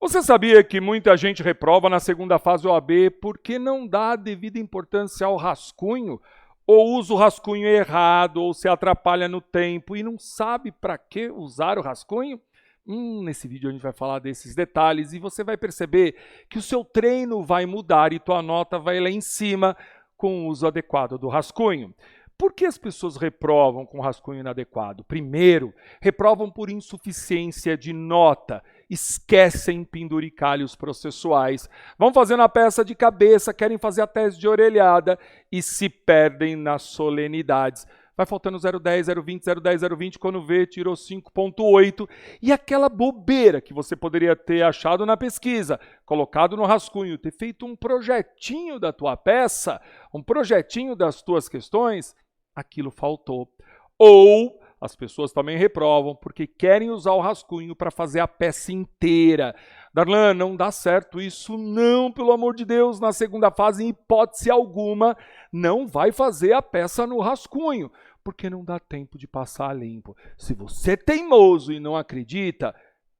Você sabia que muita gente reprova na segunda fase OAB porque não dá a devida importância ao rascunho, ou usa o rascunho errado, ou se atrapalha no tempo e não sabe para que usar o rascunho? Nesse vídeo a gente vai falar desses detalhes e você vai perceber que o seu treino vai mudar e tua nota vai lá em cima com o uso adequado do rascunho. Por que as pessoas reprovam com rascunho inadequado? Primeiro, reprovam por insuficiência de nota, esquecem penduricalhos processuais, vão fazendo a peça de cabeça, querem fazer a tese de orelhada e se perdem nas solenidades. Vai faltando 0,10, 0,20, 0,10, 0,20, quando vê, tirou 5,8. E aquela bobeira que você poderia ter achado na pesquisa, colocado no rascunho, ter feito um projetinho da tua peça, um projetinho das tuas questões, aquilo faltou. Ou as pessoas também reprovam porque querem usar o rascunho para fazer a peça inteira. Darlan, não dá certo isso não, pelo amor de Deus. Na segunda fase, em hipótese alguma, não vai fazer a peça no rascunho, porque não dá tempo de passar a limpo. Se você é teimoso e não acredita,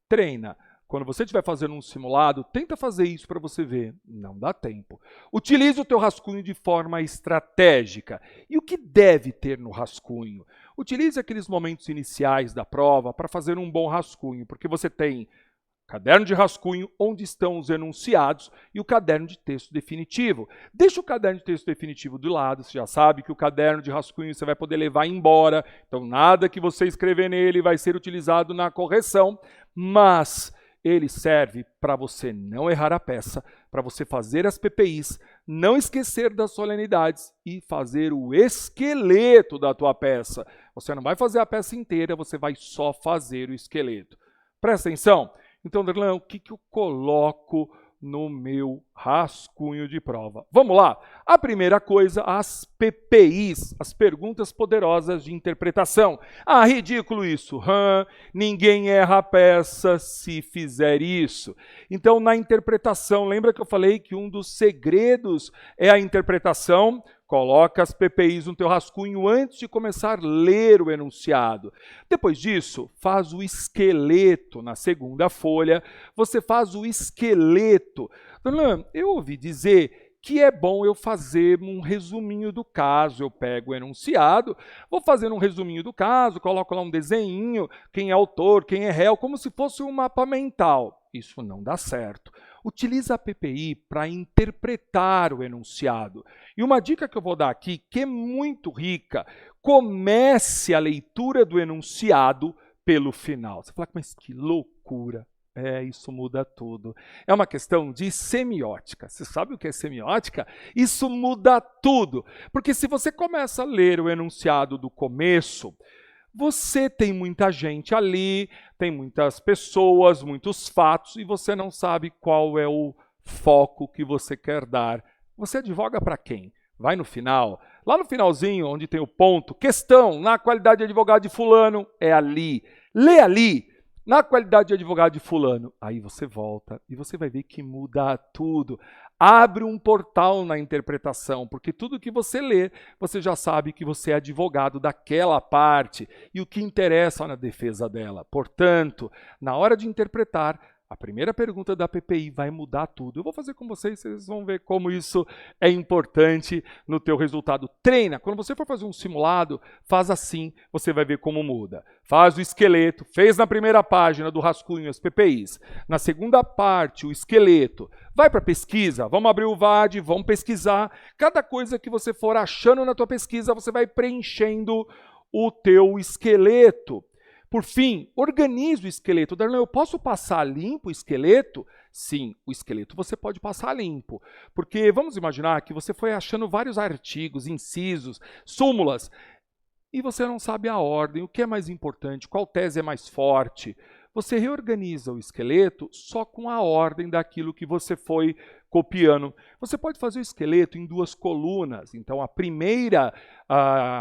treina. Quando você estiver fazendo um simulado, tenta fazer isso para você ver. Não dá tempo. Utilize o teu rascunho de forma estratégica. E o que deve ter no rascunho? Utilize aqueles momentos iniciais da prova para fazer um bom rascunho, porque você tem caderno de rascunho, onde estão os enunciados, e o caderno de texto definitivo. Deixa o caderno de texto definitivo do lado, você já sabe que o caderno de rascunho você vai poder levar embora, então nada que você escrever nele vai ser utilizado na correção, mas ele serve para você não errar a peça, para você fazer as PPIs, não esquecer das solenidades e fazer o esqueleto da tua peça. Você não vai fazer a peça inteira, você vai só fazer o esqueleto. Presta atenção. Então, Darlan, o que eu coloco no meu rascunho de prova? Vamos lá. A primeira coisa, as PPIs, as perguntas poderosas de interpretação. Ah, ridículo isso. Ninguém erra a peça se fizer isso. Então, na interpretação, lembra que eu falei que um dos segredos é a interpretação? Coloca as PPIs no teu rascunho antes de começar a ler o enunciado. Depois disso, faz o esqueleto. Na segunda folha, você faz o esqueleto. Darlan, eu ouvi dizer que é bom eu fazer um resuminho do caso. Eu pego o enunciado, vou fazer um resuminho do caso, coloco lá um desenhinho, quem é autor, quem é réu, como se fosse um mapa mental. Isso não dá certo. Utiliza a PPI para interpretar o enunciado. E uma dica que eu vou dar aqui, que é muito rica, comece a leitura do enunciado pelo final. Você fala, mas que loucura. Isso muda tudo. É uma questão de semiótica. Você sabe o que é semiótica? Isso muda tudo. Porque se você começa a ler o enunciado do começo, você tem muita gente ali, tem muitas pessoas, muitos fatos, e você não sabe qual é o foco que você quer dar. Você advoga para quem? Vai no final. Lá no finalzinho, onde tem o ponto, questão, na qualidade de advogado de fulano, é ali. Lê ali. Na qualidade de advogado de fulano, aí você volta e você vai ver que muda tudo. Abre um portal na interpretação, porque tudo que você lê, você já sabe que você é advogado daquela parte e o que interessa na defesa dela. Portanto, na hora de interpretar, a primeira pergunta da PPI vai mudar tudo. Eu vou fazer com vocês, vocês vão ver como isso é importante no teu resultado. Treina. Quando você for fazer um simulado, faz assim, você vai ver como muda. Faz o esqueleto, fez na primeira página do rascunho as PPIs. Na segunda parte, o esqueleto. Vai para pesquisa, vamos abrir o VAD, vamos pesquisar. Cada coisa que você for achando na tua pesquisa, você vai preenchendo o teu esqueleto. Por fim, organize o esqueleto. Darlan, eu posso passar limpo o esqueleto? Sim, o esqueleto você pode passar limpo. Porque vamos imaginar que você foi achando vários artigos, incisos, súmulas, e você não sabe a ordem, o que é mais importante, qual tese é mais forte. Você reorganiza o esqueleto só com a ordem daquilo que você foi copiando. Você pode fazer o esqueleto em duas colunas. Então, a primeira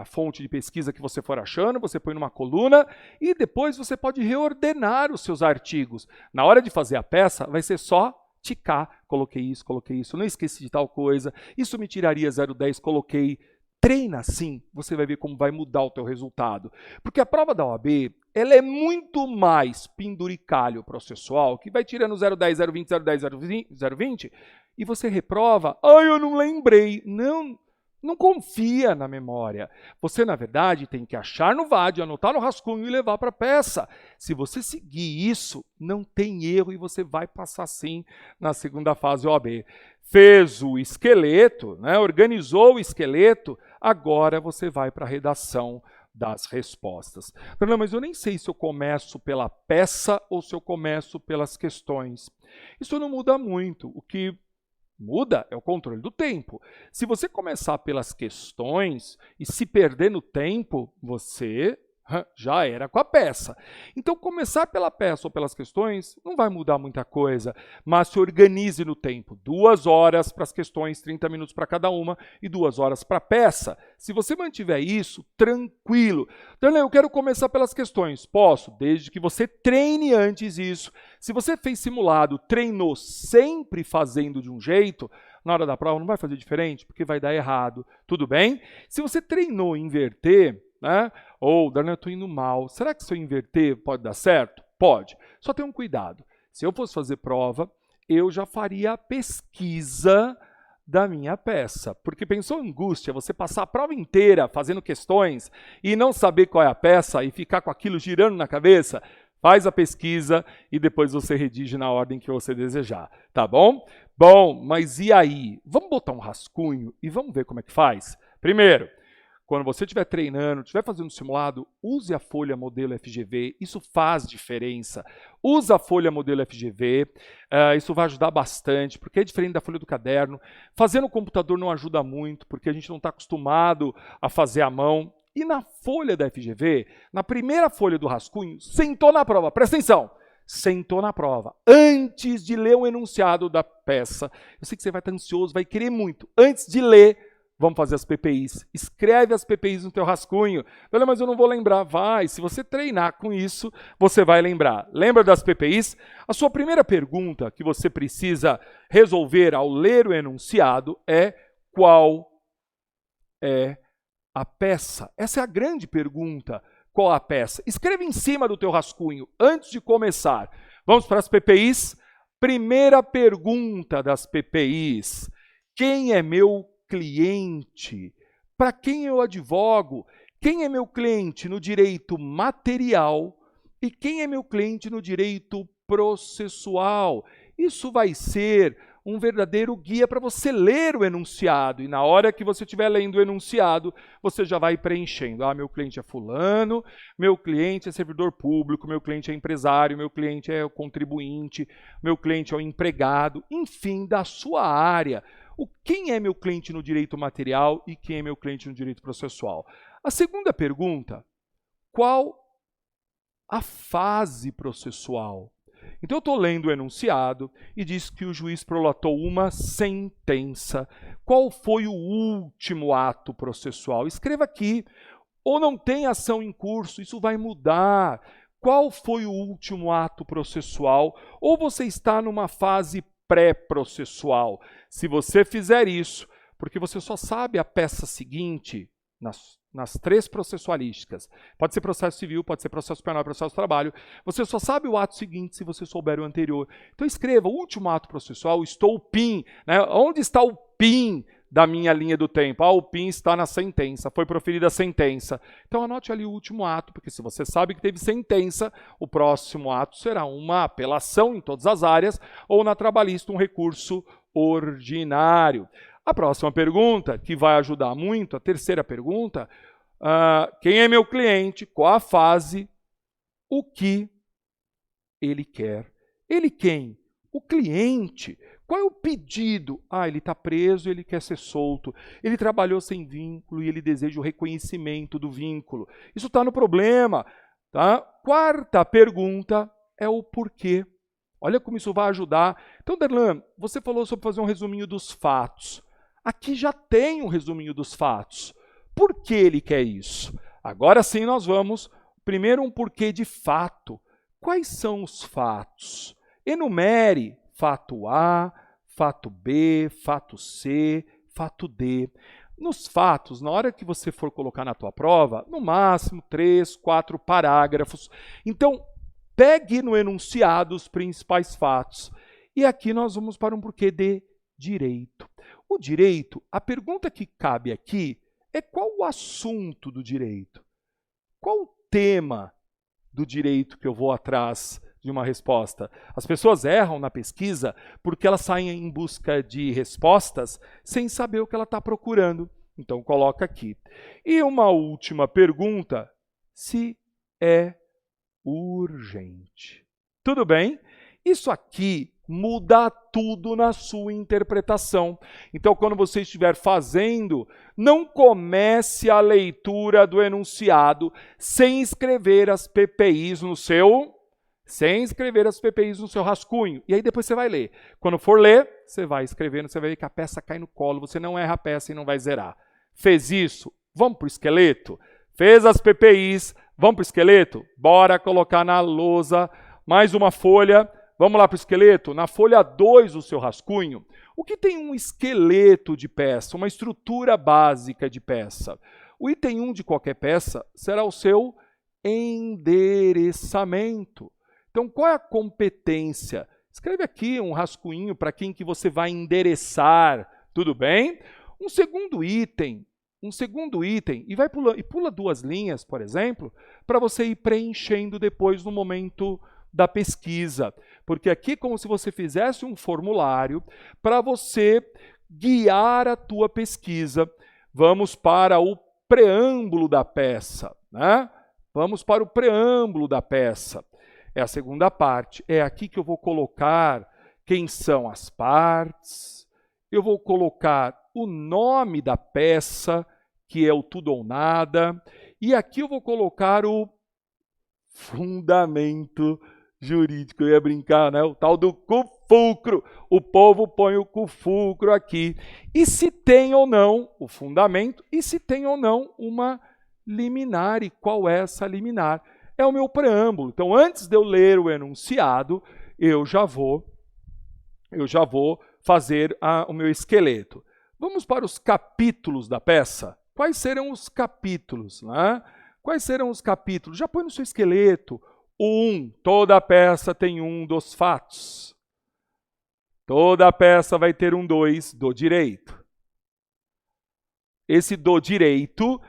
fonte de pesquisa que você for achando, você põe numa coluna e depois você pode reordenar os seus artigos. Na hora de fazer a peça, vai ser só ticar. Coloquei isso, não esqueci de tal coisa. Isso me tiraria 0,10, coloquei. Treina assim, você vai ver como vai mudar o teu resultado. Porque a prova da OAB, ela é muito mais penduricalho processual, que vai tirando 0,10, 0,20, 0,10, 0,20, e você reprova, eu não lembrei. Não confia na memória. Você, na verdade, tem que achar no VAD, anotar no rascunho e levar para a peça. Se você seguir isso, não tem erro e você vai passar sim na segunda fase OAB. Fez o esqueleto, né, organizou o esqueleto, agora você vai para a redação das respostas. Não, mas eu nem sei se eu começo pela peça ou se eu começo pelas questões. Isso não muda muito. O que muda é o controle do tempo. Se você começar pelas questões e se perder no tempo, você já era com a peça. Então, começar pela peça ou pelas questões não vai mudar muita coisa, mas se organize no tempo. 2 horas para as questões, 30 minutos para cada uma e 2 horas para a peça. Se você mantiver isso, tranquilo. Então, eu quero começar pelas questões. Posso, desde que você treine antes isso. Se você fez simulado, treinou sempre fazendo de um jeito, na hora da prova não vai fazer diferente, porque vai dar errado. Tudo bem? Se você treinou inverter, né? Ou, Darlan, eu estou indo mal. Será que se eu inverter pode dar certo? Pode. Só tenha um cuidado. Se eu fosse fazer prova, eu já faria a pesquisa da minha peça. Porque pensou em angústia, você passar a prova inteira fazendo questões e não saber qual é a peça e ficar com aquilo girando na cabeça? Faz a pesquisa e depois você redige na ordem que você desejar, tá bom? Bom, mas e aí? Vamos botar um rascunho e vamos ver como é que faz? Primeiro, quando você estiver treinando, estiver fazendo simulado, use a folha modelo FGV, isso faz diferença. Usa a folha modelo FGV, isso vai ajudar bastante, porque é diferente da folha do caderno. Fazer no computador não ajuda muito, porque a gente não está acostumado a fazer à mão. E na folha da FGV, na primeira folha do rascunho, sentou na prova, presta atenção, sentou na prova, antes de ler o enunciado da peça. Eu sei que você vai estar ansioso, vai querer muito. Antes de ler, vamos fazer as PPIs. Escreve as PPIs no teu rascunho. Olha, mas eu não vou lembrar. Vai, se você treinar com isso, você vai lembrar. Lembra das PPIs? A sua primeira pergunta que você precisa resolver ao ler o enunciado é: qual é a peça? Essa é a grande pergunta. Qual a peça? Escreva em cima do teu rascunho, antes de começar. Vamos para as PPIs? Primeira pergunta das PPIs. Quem é meu cliente? Para quem eu advogo? Quem é meu cliente no direito material e quem é meu cliente no direito processual? Isso vai ser um verdadeiro guia para você ler o enunciado. E na hora que você estiver lendo o enunciado, você já vai preenchendo. Meu cliente é fulano, meu cliente é servidor público, meu cliente é empresário, meu cliente é o contribuinte, meu cliente é o empregado, enfim, da sua área. Quem é meu cliente no direito material e quem é meu cliente no direito processual? A segunda pergunta: qual a fase processual? Então, eu estou lendo o enunciado e diz que o juiz prolatou uma sentença. Qual foi o último ato processual? Escreva aqui. Ou não tem ação em curso, isso vai mudar. Qual foi o último ato processual? Ou você está numa fase pré-processual? Se você fizer isso, porque você só sabe a peça seguinte nas 3 processualísticas. Pode ser processo civil, pode ser processo penal, processo de trabalho. Você só sabe o ato seguinte se você souber o anterior. Então escreva: o último ato processual, estou o PIN. Né? Onde está o PIN da minha linha do tempo? O PIN está na sentença, foi proferida a sentença. Então anote ali o último ato, porque se você sabe que teve sentença, o próximo ato será uma apelação em todas as áreas, ou na trabalhista um recurso ordinário. A próxima pergunta, que vai ajudar muito, a terceira pergunta: quem é meu cliente? Qual a fase? O que ele quer? Ele quem? O cliente. Qual é o pedido? Ele está preso, ele quer ser solto. Ele trabalhou sem vínculo e ele deseja o reconhecimento do vínculo. Isso está no problema. Tá? Quarta pergunta é o porquê. Olha como isso vai ajudar. Então, Darlan, você falou sobre fazer um resuminho dos fatos. Aqui já tem um resuminho dos fatos. Por que ele quer isso? Agora sim nós vamos, primeiro, um porquê de fato. Quais são os fatos? Enumere fato A, fato B, fato C, fato D. Nos fatos, na hora que você for colocar na tua prova, no máximo 3, 4 parágrafos. Então, pegue no enunciado os principais fatos. E aqui nós vamos para um porquê de direito. O direito, a pergunta que cabe aqui é qual o assunto do direito? Qual o tema do direito que eu vou atrás de uma resposta? As pessoas erram na pesquisa porque elas saem em busca de respostas sem saber o que ela está procurando. Então, coloca aqui. E uma última pergunta, se é urgente. Tudo bem? Isso aqui muda tudo na sua interpretação. Então, quando você estiver fazendo, não comece a leitura do enunciado sem escrever as PPIs no seu rascunho. E aí depois você vai ler. Quando for ler, você vai escrevendo, você vai ver que a peça cai no colo, você não erra a peça e não vai zerar. Fez isso? Vamos para o esqueleto? Fez as PPIs, vamos para o esqueleto? Bora colocar na lousa mais uma folha. Vamos lá para o esqueleto? Na folha 2 do seu rascunho, o que tem um esqueleto de peça, uma estrutura básica de peça? O item 1 de qualquer peça será o seu endereçamento. Então, qual é a competência? Escreve aqui um rascunho para quem que você vai endereçar, tudo bem? Um segundo item, e pula 2 linhas, por exemplo, para você ir preenchendo depois no momento da pesquisa. Porque aqui é como se você fizesse um formulário para você guiar a tua pesquisa. Vamos para o preâmbulo da peça, né? Vamos para o preâmbulo da peça. É a segunda parte. É aqui que eu vou colocar quem são as partes. Eu vou colocar o nome da peça, que é o tudo ou nada. E aqui eu vou colocar o fundamento jurídico. Eu ia brincar, né? O tal do cufulcro. O povo põe o cufulcro aqui. E se tem ou não o fundamento, e se tem ou não uma liminar. E qual é essa liminar? É o meu preâmbulo. Então, antes de eu ler o enunciado, eu já vou fazer o meu esqueleto. Vamos para os capítulos da peça. Quais serão os capítulos, né? Quais serão os capítulos? Já põe no seu esqueleto. 1. Toda peça tem um dos fatos. Toda peça vai ter um 2 do direito. Esse do direito,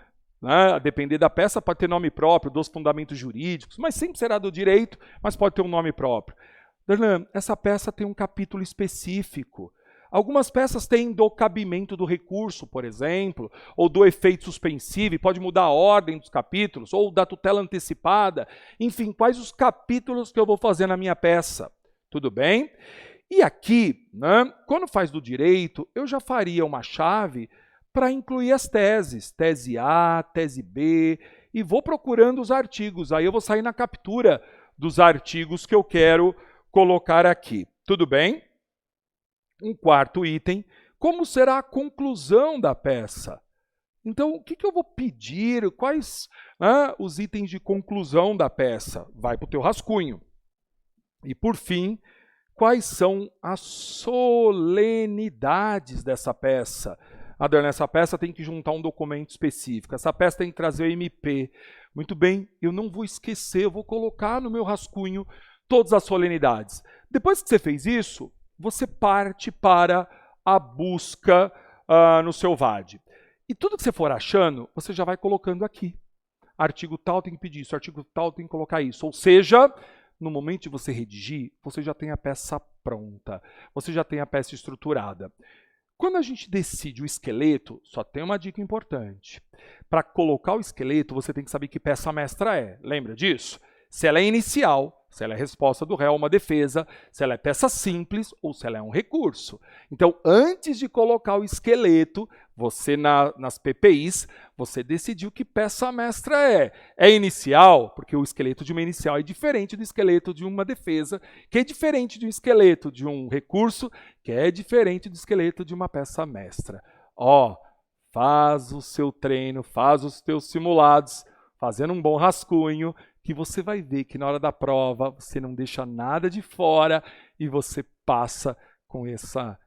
né, a depender da peça, pode ter nome próprio, dos fundamentos jurídicos, mas sempre será do direito, mas pode ter um nome próprio. Darlan, essa peça tem um capítulo específico. Algumas peças têm do cabimento do recurso, por exemplo, ou do efeito suspensivo, e pode mudar a ordem dos capítulos, ou da tutela antecipada. Enfim, quais os capítulos que eu vou fazer na minha peça? Tudo bem? E aqui, né, quando faz do direito, eu já faria uma chave para incluir as teses. Tese A, tese B, e vou procurando os artigos. Aí eu vou sair na captura dos artigos que eu quero colocar aqui. Tudo bem? Um quarto item, como será a conclusão da peça? Então, o que eu vou pedir? Quais os itens de conclusão da peça? Vai para o teu rascunho. E, por fim, quais são as solenidades dessa peça? Nessa peça tem que juntar um documento específico. Essa peça tem que trazer o MP. Muito bem, eu não vou esquecer, eu vou colocar no meu rascunho todas as solenidades. Depois que você fez isso, você parte para a busca no seu VAD. E tudo que você for achando, você já vai colocando aqui. Artigo tal tem que pedir isso, artigo tal tem que colocar isso. Ou seja, no momento de você redigir, você já tem a peça pronta, você já tem a peça estruturada. Quando a gente decide o esqueleto, só tem uma dica importante. Para colocar o esqueleto, você tem que saber que peça mestra é. Lembra disso? Se ela é inicial, se ela é resposta do réu, uma defesa, se ela é peça simples ou se ela é um recurso. Então, antes de colocar o esqueleto, você nas PPIs, você decidiu que peça mestra é. É inicial, porque o esqueleto de uma inicial é diferente do esqueleto de uma defesa, que é diferente do esqueleto de um recurso, que é diferente do esqueleto de uma peça mestra. Faz o seu treino, faz os teus simulados, fazendo um bom rascunho, que você vai ver que na hora da prova você não deixa nada de fora e você passa com essa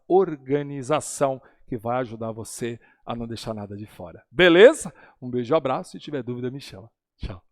organização que vai ajudar você a não deixar nada de fora. Beleza? Um beijo, abraço. Se tiver dúvida, me chama. Tchau.